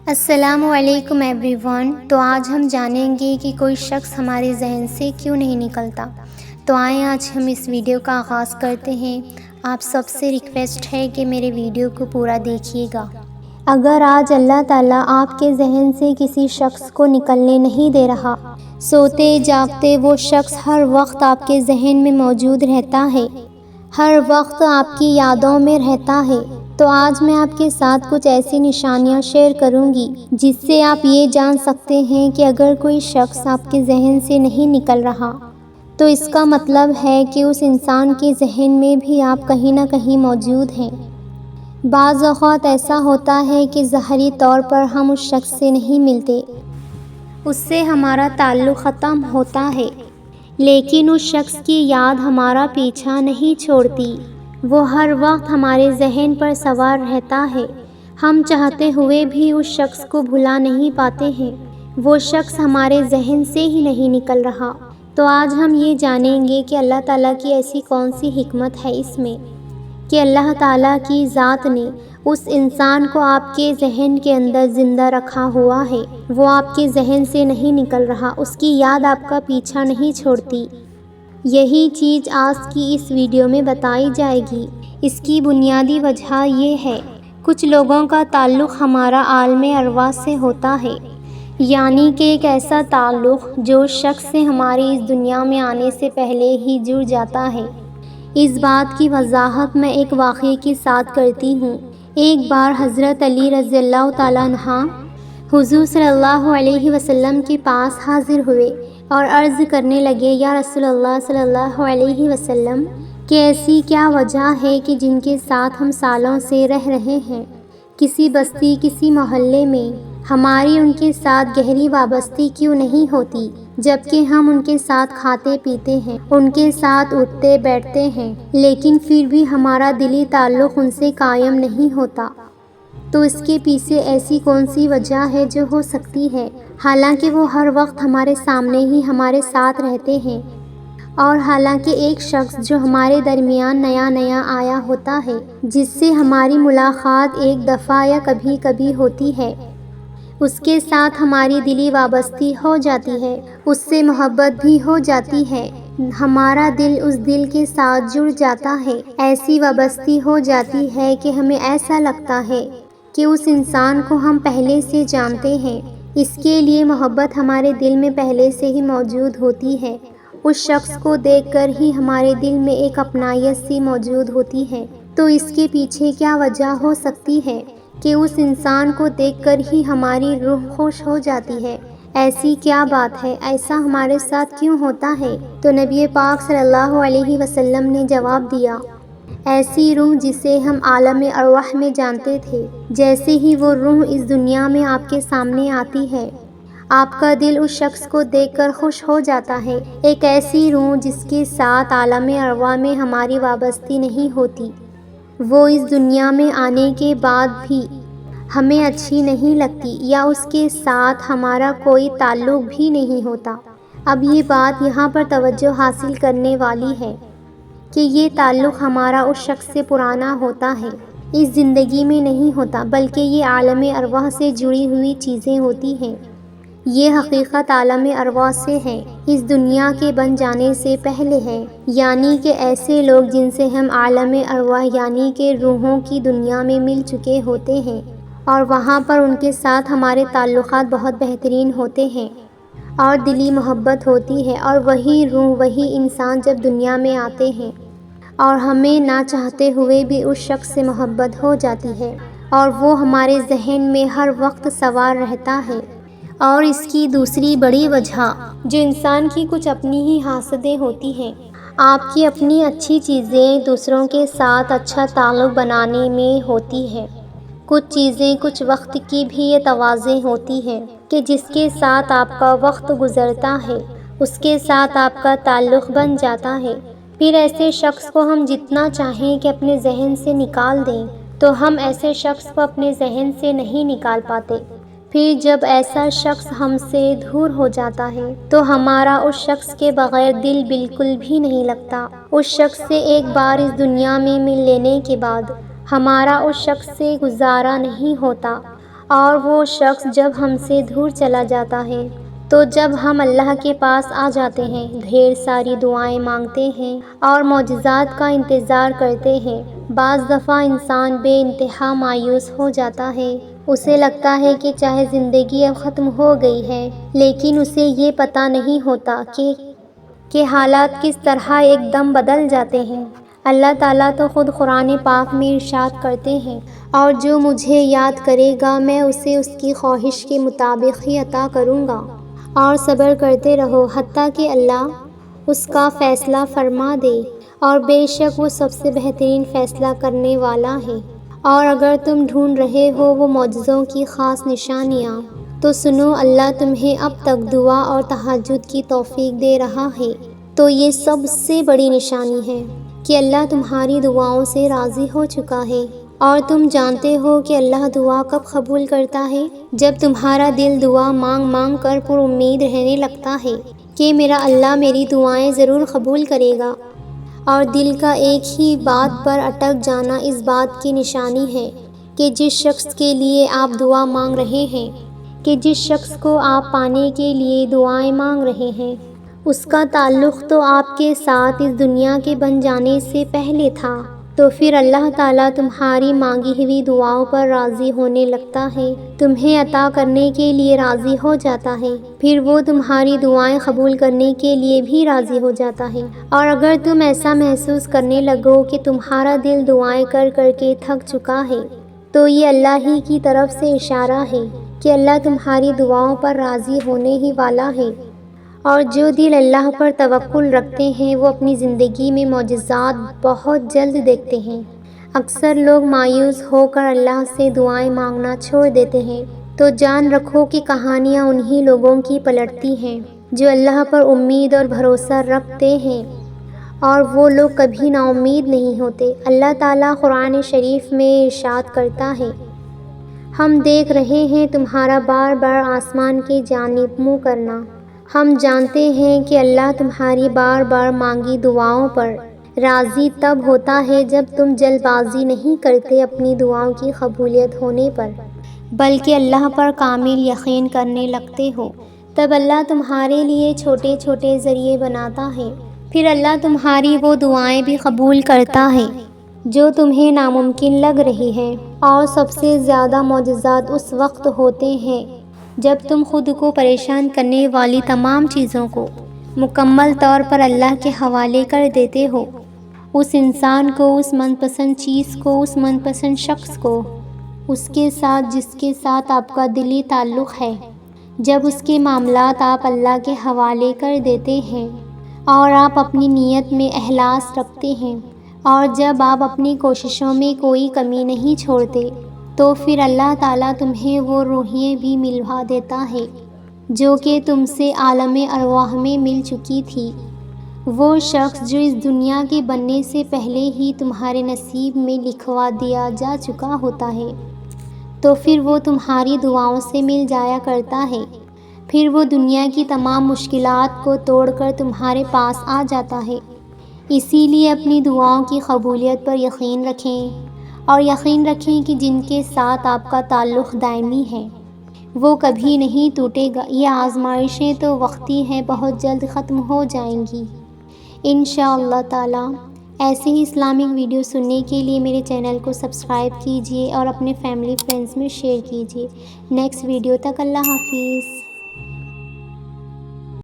السلام علیکم every one. تو آج ہم جانیں گے کہ کوئی شخص ہمارے ذہن سے کیوں نہیں نکلتا۔ تو آئیں آج ہم اس ویڈیو کا آغاز کرتے ہیں۔ آپ سب سے ریکویسٹ ہے کہ میرے ویڈیو کو پورا دیکھیے گا۔ اگر آج اللہ تعالیٰ آپ کے ذہن سے کسی شخص کو نکلنے نہیں دے رہا، سوتے جاگتے وہ شخص ہر وقت آپ کے ذہن میں موجود رہتا ہے، ہر وقت آپ کی یادوں میں رہتا ہے، تو آج میں آپ کے ساتھ کچھ ایسی نشانیاں شیئر کروں گی جس سے آپ یہ جان سکتے ہیں کہ اگر کوئی شخص آپ کے ذہن سے نہیں نکل رہا تو اس کا مطلب ہے کہ اس انسان کے ذہن میں بھی آپ کہیں نہ کہیں موجود ہیں۔ بعض اوقات ایسا ہوتا ہے کہ ظاہری طور پر ہم اس شخص سے نہیں ملتے، اس سے ہمارا تعلق ختم ہوتا ہے، لیکن اس شخص کی یاد ہمارا پیچھا نہیں چھوڑتی، وہ ہر وقت ہمارے ذہن پر سوار رہتا ہے، ہم چاہتے ہوئے بھی اس شخص کو بھلا نہیں پاتے ہیں، وہ شخص ہمارے ذہن سے ہی نہیں نکل رہا۔ تو آج ہم یہ جانیں گے کہ اللہ تعالیٰ کی ایسی کون سی حکمت ہے اس میں کہ اللہ تعالیٰ کی ذات نے اس انسان کو آپ کے ذہن کے اندر زندہ رکھا ہوا ہے، وہ آپ کے ذہن سے نہیں نکل رہا، اس کی یاد آپ کا پیچھا نہیں چھوڑتی۔ یہی چیز آج کی اس ویڈیو میں بتائی جائے گی۔ اس کی بنیادی وجہ یہ ہے، کچھ لوگوں کا تعلق ہمارا عالم ارواح سے ہوتا ہے، یعنی کہ ایک ایسا تعلق جو اس شخص سے ہماری اس دنیا میں آنے سے پہلے ہی جڑ جاتا ہے۔ اس بات کی وضاحت میں ایک واقعے کے ساتھ کرتی ہوں۔ ایک بار حضرت علی رضی اللہ تعالیٰ عنہ حضور صلی اللہ علیہ وسلم کے پاس حاضر ہوئے اور عرض کرنے لگے، یا رسول اللہ صلی اللہ علیہ وسلم، کہ ایسی کیا وجہ ہے کہ جن کے ساتھ ہم سالوں سے رہ رہے ہیں، کسی بستی کسی محلے میں ہماری ان کے ساتھ گہری وابستگی کیوں نہیں ہوتی، جبکہ ہم ان کے ساتھ کھاتے پیتے ہیں، ان کے ساتھ اٹھتے بیٹھتے ہیں، لیکن پھر بھی ہمارا دلی تعلق ان سے قائم نہیں ہوتا؟ تو اس کے پیچھے ایسی کون سی وجہ ہے جو ہو سکتی ہے، حالانکہ وہ ہر وقت ہمارے سامنے ہی ہمارے ساتھ رہتے ہیں، اور حالانکہ ایک شخص جو ہمارے درمیان نیا نیا آیا ہوتا ہے، جس سے ہماری ملاقات ایک دفعہ یا کبھی کبھی ہوتی ہے، اس کے ساتھ ہماری دلی وابستگی ہو جاتی ہے، اس سے محبت بھی ہو جاتی ہے، ہمارا دل اس دل کے ساتھ جڑ جاتا ہے، ایسی وابستگی ہو جاتی ہے کہ ہمیں ایسا لگتا ہے کہ اس انسان کو ہم پہلے سے جانتے ہیں، اس کے لیے محبت ہمارے دل میں پہلے سے ہی موجود ہوتی ہے، اس شخص کو دیکھ کر ہی ہمارے دل میں ایک اپنائیت سی موجود ہوتی ہے۔ تو اس کے پیچھے کیا وجہ ہو سکتی ہے کہ اس انسان کو دیکھ کر ہی ہماری روح خوش ہو جاتی ہے؟ ایسی کیا بات ہے، ایسا ہمارے ساتھ کیوں ہوتا ہے؟ تو نبی پاک صلی اللہ علیہ وسلم نے جواب دیا، ایسی روح جسے ہم عالم ارواح میں جانتے تھے، جیسے ہی وہ روح اس دنیا میں آپ کے سامنے آتی ہے، آپ کا دل اس شخص کو دیکھ کر خوش ہو جاتا ہے۔ ایک ایسی روح جس کے ساتھ عالم ارواح میں ہماری وابستگی نہیں ہوتی، وہ اس دنیا میں آنے کے بعد بھی ہمیں اچھی نہیں لگتی، یا اس کے ساتھ ہمارا کوئی تعلق بھی نہیں ہوتا۔ اب یہ بات یہاں پر توجہ حاصل کرنے والی ہے کہ یہ تعلق ہمارا اس شخص سے پرانا ہوتا ہے، اس زندگی میں نہیں ہوتا، بلکہ یہ عالم ارواح سے جڑی ہوئی چیزیں ہوتی ہیں۔ یہ حقیقت عالم ارواح سے ہے، اس دنیا کے بن جانے سے پہلے ہے، یعنی کہ ایسے لوگ جن سے ہم عالم ارواح یعنی کہ روحوں کی دنیا میں مل چکے ہوتے ہیں، اور وہاں پر ان کے ساتھ ہمارے تعلقات بہت بہترین ہوتے ہیں اور دلی محبت ہوتی ہے، اور وہی روح وہی انسان جب دنیا میں آتے ہیں اور ہمیں نہ چاہتے ہوئے بھی اس شخص سے محبت ہو جاتی ہے، اور وہ ہمارے ذہن میں ہر وقت سوار رہتا ہے۔ اور اس کی دوسری بڑی وجہ جو انسان کی کچھ اپنی ہی حاسدیں ہوتی ہیں، آپ کی اپنی اچھی چیزیں دوسروں کے ساتھ اچھا تعلق بنانے میں ہوتی ہے، کچھ چیزیں کچھ وقت کی بھی یہ تواضع ہوتی ہے کہ جس کے ساتھ آپ کا وقت گزرتا ہے اس کے ساتھ آپ کا تعلق بن جاتا ہے، پھر ایسے شخص کو ہم جتنا چاہیں کہ اپنے ذہن سے نکال دیں تو ہم ایسے شخص کو اپنے ذہن سے نہیں نکال پاتے، پھر جب ایسا شخص ہم سے دور ہو جاتا ہے تو ہمارا اس شخص کے بغیر دل بالکل بھی نہیں لگتا، اس شخص سے ایک بار اس دنیا میں مل لینے کے بعد ہمارا اس شخص سے گزارا نہیں ہوتا، اور وہ شخص جب ہم سے دور چلا جاتا ہے تو جب ہم اللہ کے پاس آ جاتے ہیں، ڈھیر ساری دعائیں مانگتے ہیں اور معجزات کا انتظار کرتے ہیں، بعض دفعہ انسان بے انتہا مایوس ہو جاتا ہے۔ اسے لگتا ہے کہ چاہے زندگی اب ختم ہو گئی ہے، لیکن اسے یہ پتہ نہیں ہوتا کہ حالات کس طرح ایک دم بدل جاتے ہیں۔ اللہ تعالیٰ تو خود قرآن پاک میں ارشاد کرتے ہیں، اور جو مجھے یاد کرے گا میں اسے اس کی خواہش کے مطابق ہی عطا کروں گا، اور صبر کرتے رہو حتیٰ کہ اللہ اس کا فیصلہ فرما دے، اور بے شک وہ سب سے بہترین فیصلہ کرنے والا ہے۔ اور اگر تم ڈھونڈ رہے ہو وہ معجزوں کی خاص نشانیاں، تو سنو، اللہ تمہیں اب تک دعا اور تہجد کی توفیق دے رہا ہے۔ تو یہ سب سے بڑی نشانی ہے کہ اللہ تمہاری دعاؤں سے راضی ہو چکا ہے۔ اور تم جانتے ہو کہ اللہ دعا کب قبول کرتا ہے؟ جب تمہارا دل دعا مانگ مانگ کر پر امید رہنے لگتا ہے کہ میرا اللہ میری دعائیں ضرور قبول کرے گا، اور دل کا ایک ہی بات پر اٹک جانا اس بات کی نشانی ہے کہ جس شخص کے لیے آپ دعا مانگ رہے ہیں، کہ جس شخص کو آپ پانے کے لیے دعائیں مانگ رہے ہیں، اس کا تعلق تو آپ کے ساتھ اس دنیا کے بن جانے سے پہلے تھا۔ تو پھر اللہ تعالیٰ تمہاری مانگی ہوئی دعاؤں پر راضی ہونے لگتا ہے، تمہیں عطا کرنے کے لیے راضی ہو جاتا ہے، پھر وہ تمہاری دعائیں قبول کرنے کے لیے بھی راضی ہو جاتا ہے۔ اور اگر تم ایسا محسوس کرنے لگو کہ تمہارا دل دعائیں کر کر کے تھک چکا ہے، تو یہ اللہ ہی کی طرف سے اشارہ ہے کہ اللہ تمہاری دعاؤں پر راضی ہونے ہی والا ہے۔ اور جو دل اللہ پر توکل رکھتے ہیں وہ اپنی زندگی میں معجزات بہت جلد دیکھتے ہیں۔ اکثر لوگ مایوس ہو کر اللہ سے دعائیں مانگنا چھوڑ دیتے ہیں، تو جان رکھو کہ کہانیاں انہی لوگوں کی پلٹتی ہیں جو اللہ پر امید اور بھروسہ رکھتے ہیں، اور وہ لوگ کبھی نا امید نہیں ہوتے۔ اللہ تعالیٰ قرآن شریف میں ارشاد کرتا ہے، ہم دیکھ رہے ہیں تمہارا بار بار آسمان کی جانب منہ کرنا۔ ہم جانتے ہیں کہ اللہ تمہاری بار بار مانگی دعاؤں پر راضی تب ہوتا ہے جب تم جلد بازی نہیں کرتے اپنی دعاؤں کی قبولیت ہونے پر، بلکہ اللہ پر کامل یقین کرنے لگتے ہو۔ تب اللہ تمہارے لیے چھوٹے چھوٹے ذریعے بناتا ہے، پھر اللہ تمہاری وہ دعائیں بھی قبول کرتا ہے جو تمہیں ناممکن لگ رہی ہیں۔ اور سب سے زیادہ معجزات اس وقت ہوتے ہیں جب تم خود کو پریشان کرنے والی تمام چیزوں کو مکمل طور پر اللہ کے حوالے کر دیتے ہو، اس انسان کو، اس من پسند چیز کو، اس من پسند شخص کو، اس کے ساتھ جس کے ساتھ آپ کا دلی تعلق ہے۔ جب اس کے معاملات آپ اللہ کے حوالے کر دیتے ہیں اور آپ اپنی نیت میں اخلاص رکھتے ہیں، اور جب آپ اپنی کوششوں میں کوئی کمی نہیں چھوڑتے، تو پھر اللہ تعالیٰ تمہیں وہ روحیں بھی ملوا دیتا ہے جو کہ تم سے عالم ارواح میں مل چکی تھی۔ وہ شخص جو اس دنیا کے بننے سے پہلے ہی تمہارے نصیب میں لکھوا دیا جا چکا ہوتا ہے، تو پھر وہ تمہاری دعاؤں سے مل جایا کرتا ہے، پھر وہ دنیا کی تمام مشکلات کو توڑ کر تمہارے پاس آ جاتا ہے۔ اسی لیے اپنی دعاؤں کی قبولیت پر یقین رکھیں، اور یقین رکھیں کہ جن کے ساتھ آپ کا تعلق دائمی ہے وہ کبھی نہیں ٹوٹے گا۔ یہ آزمائشیں تو وقتی ہیں، بہت جلد ختم ہو جائیں گی انشاءاللہ تعالیٰ۔ ایسے ہی اسلامک ویڈیو سننے کے لیے میرے چینل کو سبسکرائب کیجیے اور اپنے فیملی فرینڈز میں شیئر کیجیے۔ نیکسٹ ویڈیو تک اللہ حافظ۔